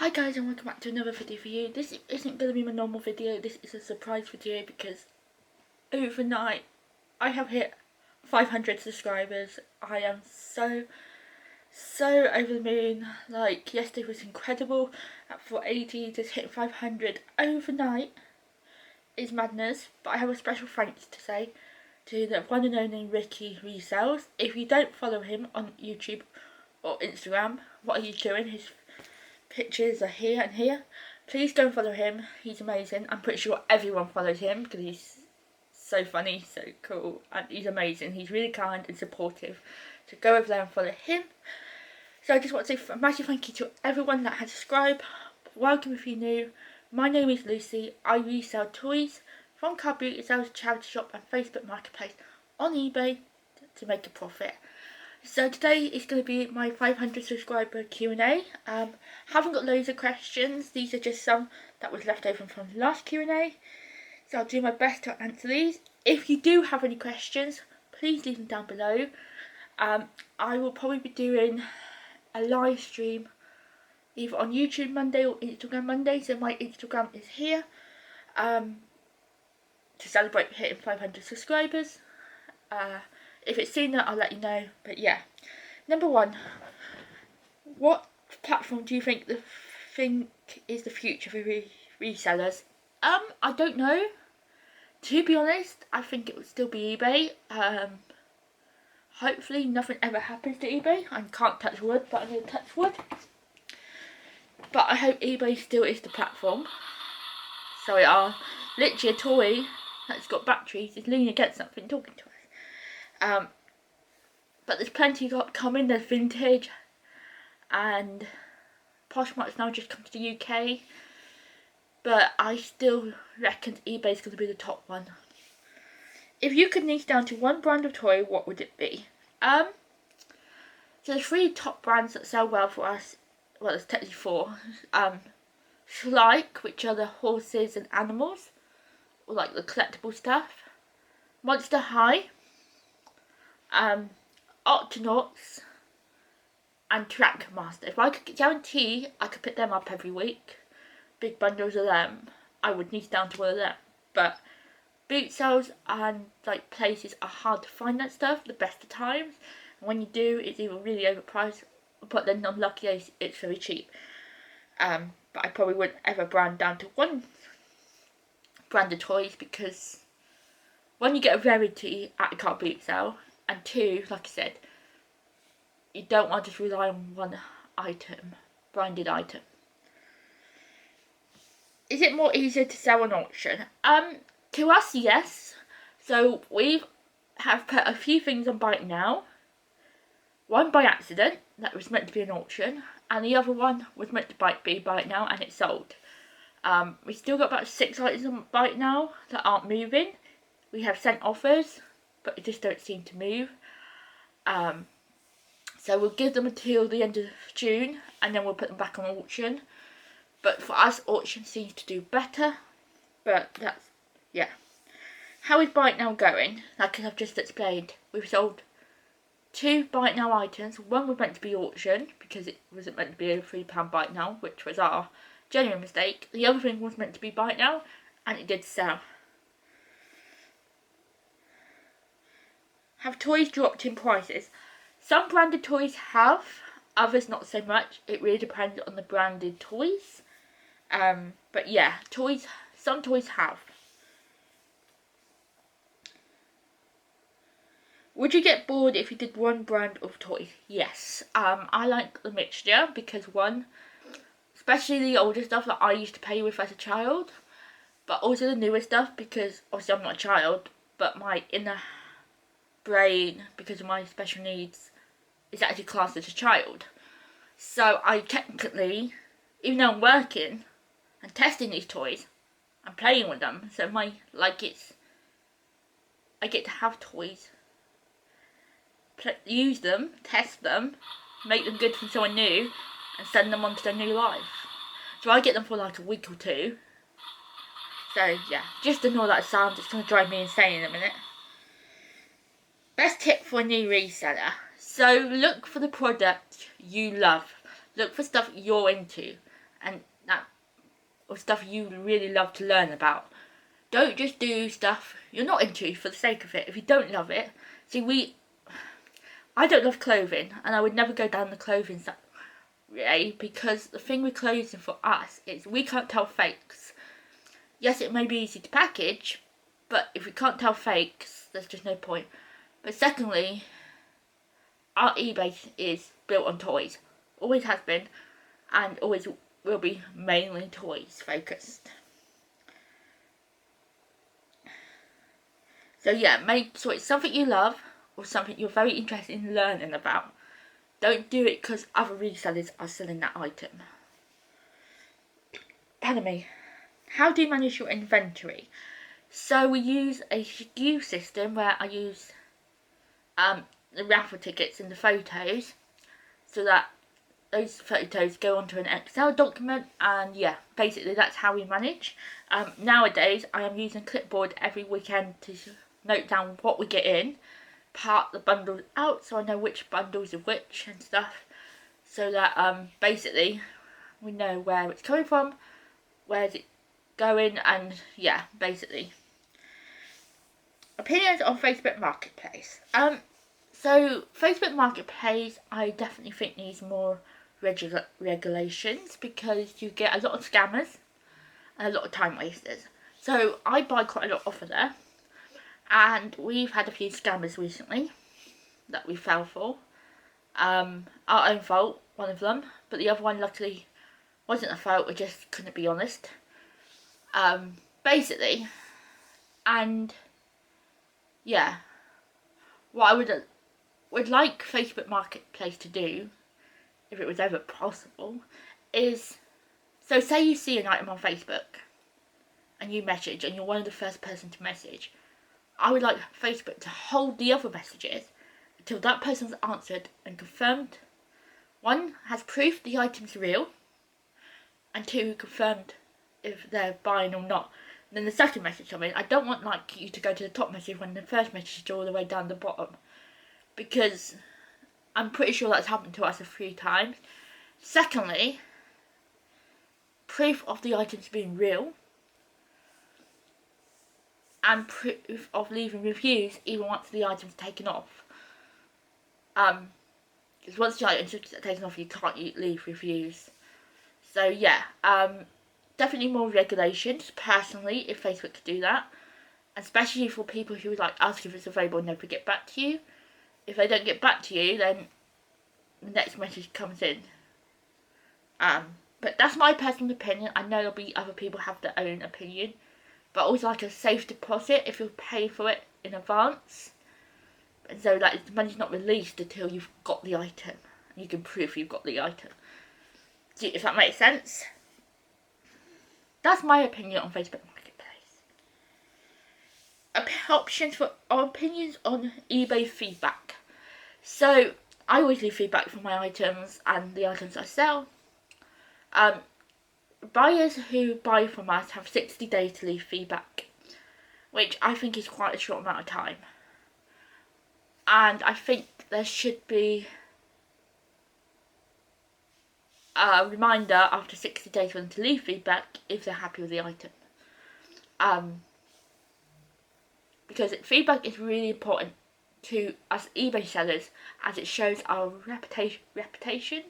Hi guys, and welcome back to another video for you. This isn't going to be my normal video, this is a surprise video because overnight I have hit 500 subscribers. I am so over the moon. Like, yesterday was incredible at 480, just hitting 500 overnight is madness. But I have a special thanks to say to the one and only Ricky Resells. If you don't follow him on YouTube or Instagram, what are you doing? His pictures are here and here. Please go and follow him. He's amazing. I'm pretty sure everyone follows him because he's so funny, so cool, and he's amazing. He's really kind and supportive. So go over there and follow him. So I just want to say a massive thank you to everyone that has subscribed. Welcome if you're new. My name is Lucy. I resell toys from Car Beauty Sales, charity shop and Facebook Marketplace on eBay to make a profit. So today is going to be my 500 subscriber Q&A. Haven't got loads of questions. These are just some that was left over from the last Q&A. So I'll do my best to answer these. If you do have any questions, please leave them down below. I will probably be doing a live stream either on YouTube Monday or Instagram Monday. So my Instagram is here to celebrate hitting 500 subscribers. If it's sooner, I'll let you know. But yeah, number one, what platform do you think is the future for resellers? I don't know. To be honest, I think it would still be eBay. Hopefully nothing ever happens to eBay. I can't touch wood, but I'm going to touch wood. But I hope eBay still is the platform. So it are literally a toy that's got batteries is leaning against something talking to us. But there's plenty got coming. There's Vintage and Poshmark's now just come to the UK. But I still reckon eBay's going to be the top one. If you could niche down to one brand of toy, what would it be? So there's three top brands that sell well for us. Well, there's technically four. Schleich, which are the horses and animals, or like the collectible stuff. Monster High, Octonauts, and Trackmaster. If I could guarantee I could pick them up every week, big bundles of them, I would niche down to one of them. But boot sales and like places are hard to find that stuff the best of times. And when you do, it's either really overpriced, but then unlucky it's very cheap. But I probably wouldn't ever brand down to one brand of toys because one, you get a rarity at a car boot sale, and two, like I said, you don't want to just rely on one item, branded item. Is it more easier to sell on auction? To us, yes. So we have put a few things on Buy It Now. One by accident, that was meant to be an auction, and the other one was meant to be Buy It Now, and it sold. We still got about 6 items on Buy It Now that aren't moving. We have sent offers, but they just don't seem to move. So we'll give them until the end of June, and then we'll put them back on auction. But for us, auction seems to do better. But that's, yeah. How is Buy It Now going? Like I've just explained, we've sold 2 Buy It Now items. One was meant to be auction, because it wasn't meant to be a £3 Buy It Now, which was our genuine mistake. The other thing was meant to be Buy It Now, and it did sell. Have toys dropped in prices? Some branded toys have, others not so much. It really depends on the branded toys. But yeah, some toys have. Would you get bored if you did one brand of toys? Yes. I like the mixture because one, especially the older stuff that I used to play with as a child, but also the newer stuff because obviously I'm not a child, but my inner brain, because of my special needs, is actually classed as a child. So I technically, even though I'm working and testing these toys, I'm playing with them. So I get to have toys, use them, test them, make them good from someone new, and send them on to their new life. So I get them for like a week or two. So yeah, just ignore that sound, it's going to drive me insane in a minute. Best tip for a new reseller. So look for the product you love. Look for stuff you're into. and that or stuff you really love to learn about. Don't just do stuff you're not into for the sake of it. If you don't love it, I don't love clothing, and I would never go down the clothing way, because the thing with clothing for us is we can't tell fakes. Yes, it may be easy to package, but if we can't tell fakes, there's just no point. But secondly, our eBay is built on toys. Always has been, and always will be mainly toys focused. So yeah, make sure it's something you love or something you're very interested in learning about. Don't do it because other resellers are selling that item. Pardon me. How do you manage your inventory? So we use a SKU system where I use the raffle tickets and the photos, so that those photos go onto an Excel document, and yeah, basically that's how we manage. Nowadays I am using Clipboard every weekend to note down what we get in, part the bundles out so I know which bundles are which and stuff, so that basically we know where it's coming from, where's it going, and yeah, basically. Opinions on Facebook Marketplace. So Facebook Marketplace, I definitely think needs more regulations, because you get a lot of scammers and a lot of time wasters. So I buy quite a lot off of there, and we've had a few scammers recently that we fell for. Our own fault, one of them, but the other one luckily wasn't a fault, we just couldn't be honest. Basically, and yeah, what I would like Facebook Marketplace to do, if it was ever possible, is, so say you see an item on Facebook and you message and you're one of the first person to message, I would like Facebook to hold the other messages until that person's answered and confirmed, one, has proof the item's real, and two, confirmed if they're buying or not. And then the second message comes in. I don't want like you to go to the top message when the first message is all the way down the bottom, because I'm pretty sure that's happened to us a few times. Secondly, proof of the items being real, and proof of leaving reviews even once the item's taken off. Because once the item's taken off, you can't leave reviews. So yeah, definitely more regulations, personally, if Facebook could do that. Especially for people who would like ask if it's available and never get back to you. If they don't get back to you, then the next message comes in. But that's my personal opinion. I know there'll be other people have their own opinion. But also like a safe deposit if you pay for it in advance. And so like the money's not released until you've got the item. You can prove you've got the item. If that makes sense. That's my opinion on Facebook Marketplace. Opinions on eBay feedback. So I always leave feedback for my items and the items I sell. Buyers who buy from us have 60 days to leave feedback, which I think is quite a short amount of time. And I think there should be a reminder after 60 days for them to leave feedback if they're happy with the item. Because feedback is really important to us eBay sellers, as it shows our reputation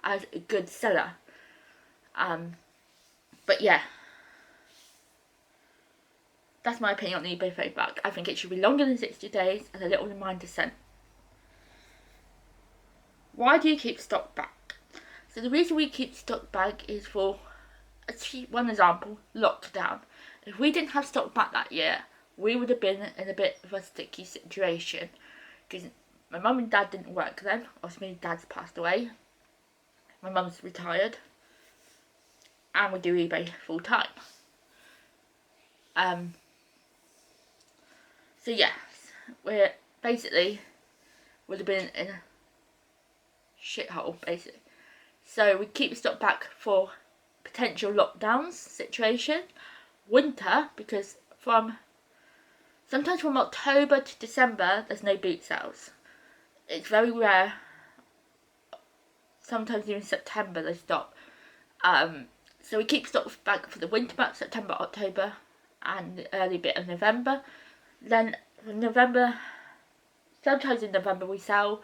as a good seller. But yeah, that's my opinion on eBay feedback. I think it should be longer than 60 days and a little reminder sent. Why do you keep stock back? So the reason we keep stock back is for, one example, lockdown. If we didn't have stock back that year, we would have been in a bit of a sticky situation, because my mum and dad didn't work then. Obviously my dad's passed away, my mum's retired, and we do eBay full time. So yes, we're basically would have been in a shithole basically. So we keep stock back for potential lockdowns situation, winter, because sometimes from October to December there's no boot sales. It's very rare. Sometimes even September they stop. So we keep stock back for the winter months, September, October, and the early bit of November. Then from November, sometimes in November we sell,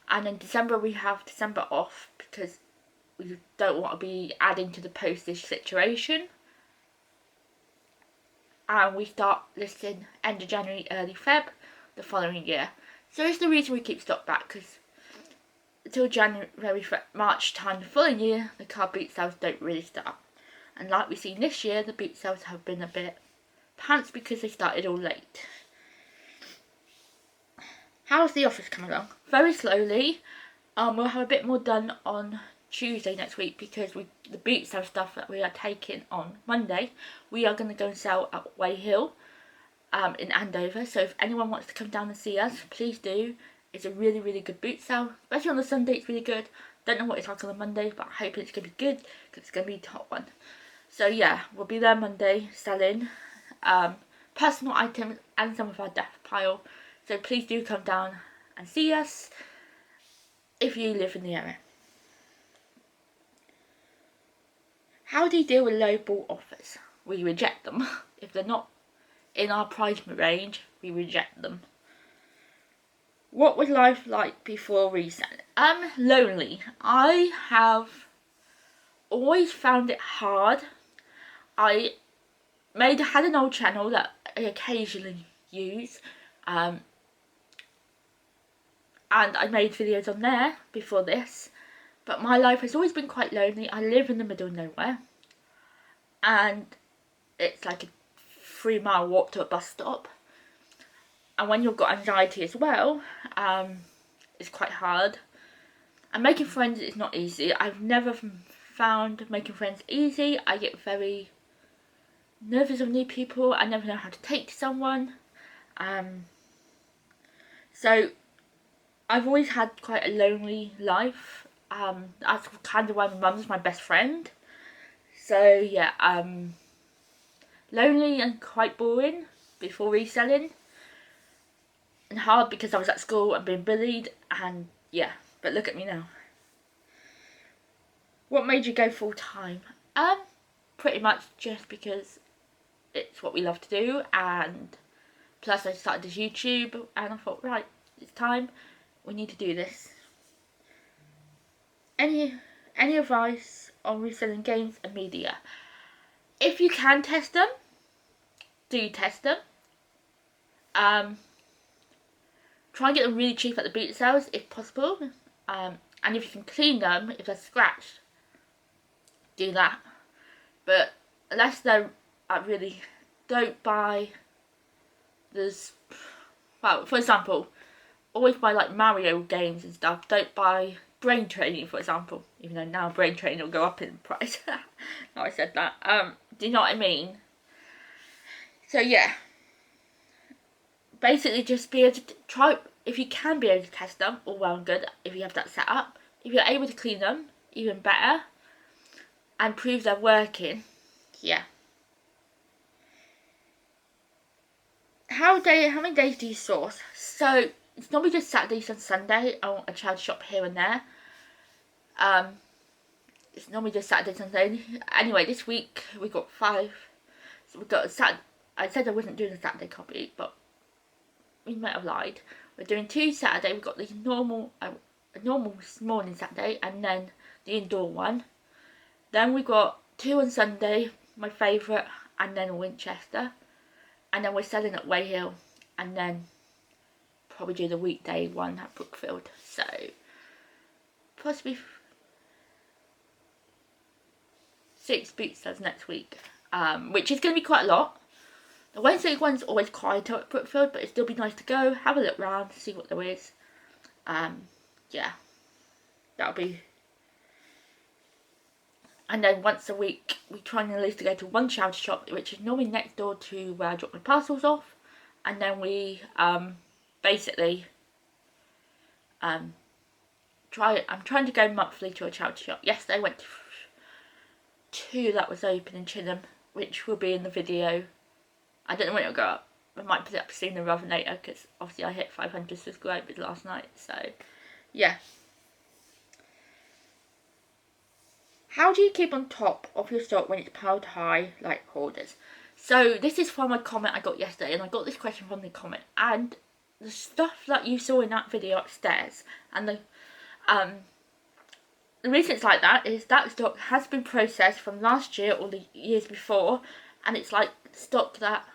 and in December we have December off because we don't want to be adding to the postage situation. And we start listing end of January, early Feb the following year. So it's the reason we keep stock back, because until January, March time the following year, the car boot sales don't really start. And like we've seen this year, the boot sales have been a bit pants because they started all late. How's the office coming along? Very slowly. We'll have a bit more done on Tuesday next week, because the boot sale stuff that we are taking on Monday, we are going to go and sell at Way Hill in Andover. So if anyone wants to come down and see us, please do. It's a really, really good boot sale, especially on the Sunday. It's really good. Don't know what it's like on the Monday, but I'm hoping it's going to be good because it's going to be a hot one. So yeah, we'll be there Monday selling personal items and some of our death pile. So please do come down and see us if you live in the area. How do you deal with lowball offers? We reject them. If they're not in our price range, we reject them. What was life like before reselling? Lonely. I have always found it hard. I had an old channel that I occasionally use, and I made videos on there before this, but my life has always been quite lonely. I live in the middle of nowhere, and it's like a 3-mile walk to a bus stop. And when you've got anxiety as well, it's quite hard. And making friends is not easy. I've never found making friends easy. I get very nervous of new people. I never know how to take to someone. So I've always had quite a lonely life. That's kind of why my mum's my best friend. So yeah, lonely and quite boring before reselling. And hard because I was at school and being bullied, and yeah, but look at me now. What made you go full time? Pretty much just because it's what we love to do, and plus I started this YouTube and I thought, right, it's time, we need to do this. Any advice on reselling games and media? If you can test them, do test them. Try and get them really cheap at the boot sales if possible, and if you can clean them, if they're scratched, do that. But unless they're really, don't buy for example, always buy like Mario games and stuff. Don't buy Brain Training, for example, even though now Brain Training will go up in price. No, I said that. Do you know what I mean? So yeah, basically just be able to try, if you can be able to test them, all well and good, if you have that set up. If you're able to clean them, even better, and prove they're working, yeah. How many days do you source? So it's normally just Saturdays and Sunday. I want a charity shop here and there. It's normally just Saturdays and Sunday. Anyway, this week we got 5. So we got a Saturday. I said I wasn't doing a Saturday copy, but we might have lied. We're doing 2 Saturday. We've got the normal morning Saturday, and then the indoor one. Then we got 2 on Sunday, my favourite, and then Winchester. And then we're selling at Way Hill, and then probably do the weekday one at Brookfield. So possibly 6 boot sales next week, which is going to be quite a lot. The Wednesday one's always quieter at Brookfield, but it'd still be nice to go, have a look round, see what there is. Yeah, that'll be. And then once a week, we try and at least to go to one charity shop, which is normally next door to where I drop my parcels off. And then we basically I'm trying to go monthly to a charity shop. Yesterday I went to 2 that was open in Chinham, which will be in the video. I don't know when it'll go up. I might put it up sooner rather than later, because obviously I hit 500 subscribers last night. So yeah. How do you keep on top of your stock when it's piled high like hoarders? So this is from a comment I got yesterday, and I got this question from the comment, and the stuff that you saw in that video upstairs, and the reason it's like that is that stock has been processed from last year or the years before, and it's like stock that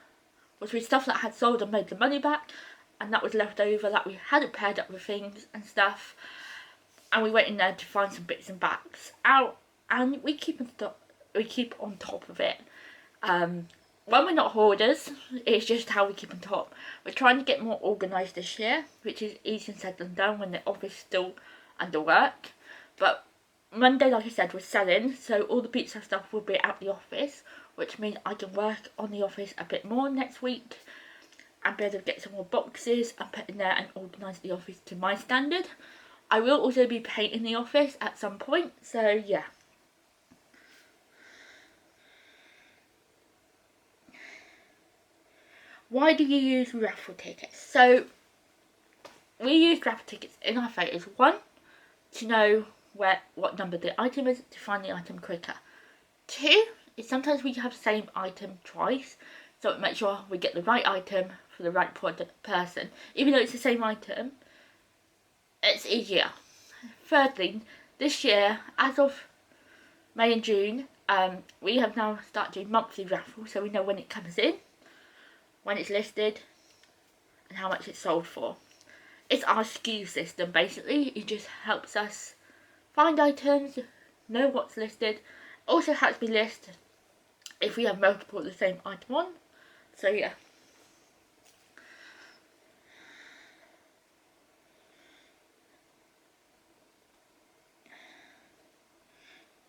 was with stuff that had sold and made the money back, and that was left over that we hadn't paired up with things and stuff, and we went in there to find some bits and bats out, and we keep on top of it. When we're not hoarders, it's just how we keep on top. We're trying to get more organised this year, which is easier said than done when the office is still under work. But Monday, like I said, we're selling, so all the pizza stuff will be at the office, which means I can work on the office a bit more next week and be able to get some more boxes and put in there and organise the office to my standard. I will also be painting the office at some point, so yeah. Why do you use raffle tickets? So we use raffle tickets in our photos. One, to know what number the item is, to find the item quicker. Two, is sometimes we have the same item twice, so it makes sure we get the right item for the right person. Even though it's the same item, it's easier. Thirdly, this year, as of May and June, we have now started doing monthly raffles, so we know when it comes in, when it's listed, and how much it's sold for. It's our SKU system, basically. It just helps us find items, know what's listed. Also helps me list if we have multiple of the same item on. So yeah.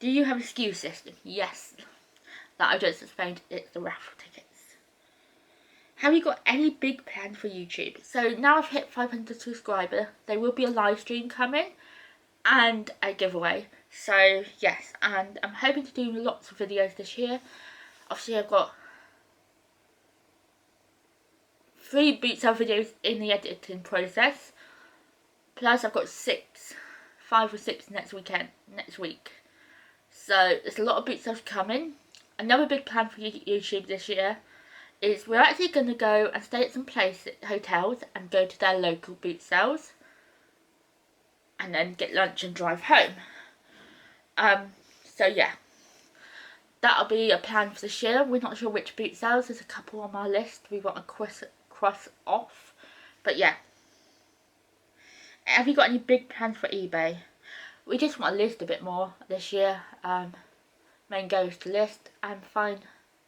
Do you have a SKU system? Yes. That I just explained, it's the raffle tickets. Have you got any big plans for YouTube? So now I've hit 500 subscribers, there will be a live stream coming and a giveaway. So yes, and I'm hoping to do lots of videos this year. Obviously I've got 3 boot sale videos in the editing process. Plus I've got 5 or 6 next week. So there's a lot of boot sales coming. Another big plan for YouTube this year is we're actually going to go and stay at some hotels and go to their local boot sales and then get lunch and drive home. So yeah, that'll be a plan for this year. We're not sure which boot sales. There's a couple on my list we want to cross off, but yeah. Have you got any big plans for eBay? We just want to list a bit more this year. Main goal is to list and find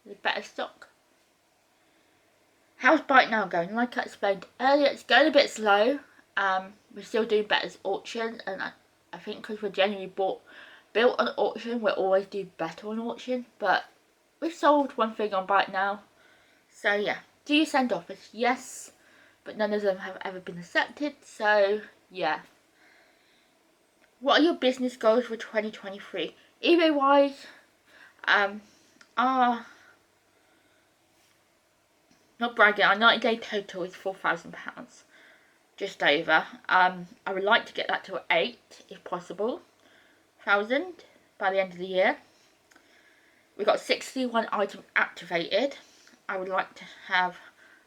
the better stock. How's Bike Now going? Like I explained earlier, it's going a bit slow. We're still doing better as auction, and I think because we're generally built on auction, we'll always do better on auction. But we've sold one thing on Bike Now. So yeah. Do you send offers? Yes, but none of them have ever been accepted. So yeah. What are your business goals for 2023? eBay wise, not bragging, our 90-day total is £4,000, just over. I would like to get that to 8, if possible, thousand by the end of the year. We got 61 items activated. I would like to have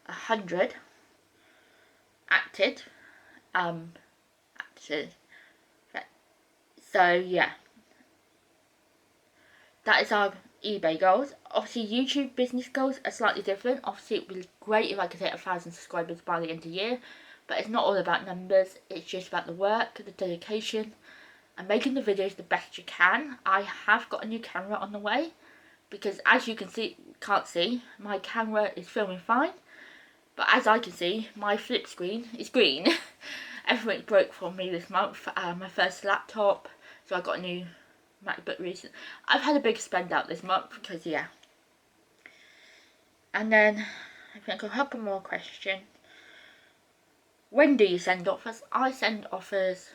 100 acted. So yeah, that is our eBay goals. Obviously YouTube business goals are slightly different. Obviously it would be great if I could hit 1,000 subscribers by the end of the year, but it's not all about numbers. It's just about the work, the dedication, and making the videos the best you can. I have got a new camera on the way, because as you can't see, my camera is filming fine, but as I can see, my flip screen is green. Everything broke for me this month. My first laptop, so I got a new MacBook recently. I've had a big spend out this month because yeah. And then I think I'll have one more question. When do you send offers? I send offers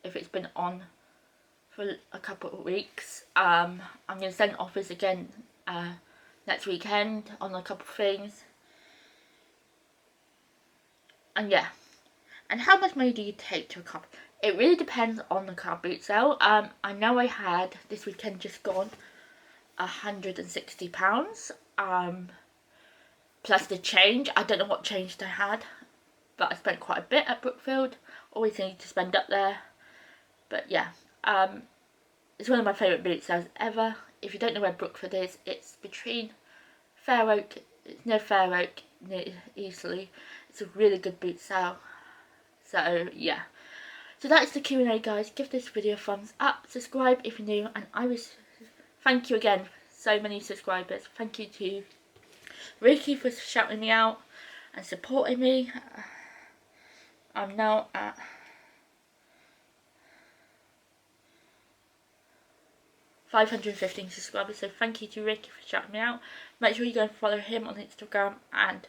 if it's been on for a couple of weeks. I'm going to send offers again next weekend on a couple of things. And yeah, And how much money do you take to a car? It really depends on the car boot sale. I know I had this weekend just gone £160. Plus the change. I don't know what change I had, but I spent quite a bit at Brookfield. Always need to spend up there. But yeah, it's one of my favourite boot sales ever. If you don't know where Brookfield is, it's between Fair Oak, it's near Fair Oak, near Eastleigh. It's a really good boot sale. So yeah. So that is the Q&A, guys. Give this video a thumbs up, subscribe if you're new, and I was thank you again, so many subscribers. Thank you to Ricky for shouting me out and supporting me. I'm now at 515 subscribers, so thank you to Ricky for shouting me out. Make sure you go and follow him on Instagram and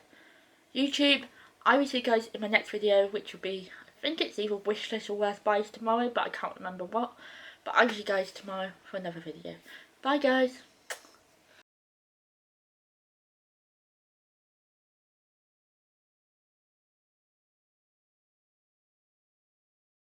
YouTube. I will see you guys in my next video, which will be, I think it's either wishlist or worst buys tomorrow, but I can't remember what. But I will see you guys tomorrow for another video. Bye guys.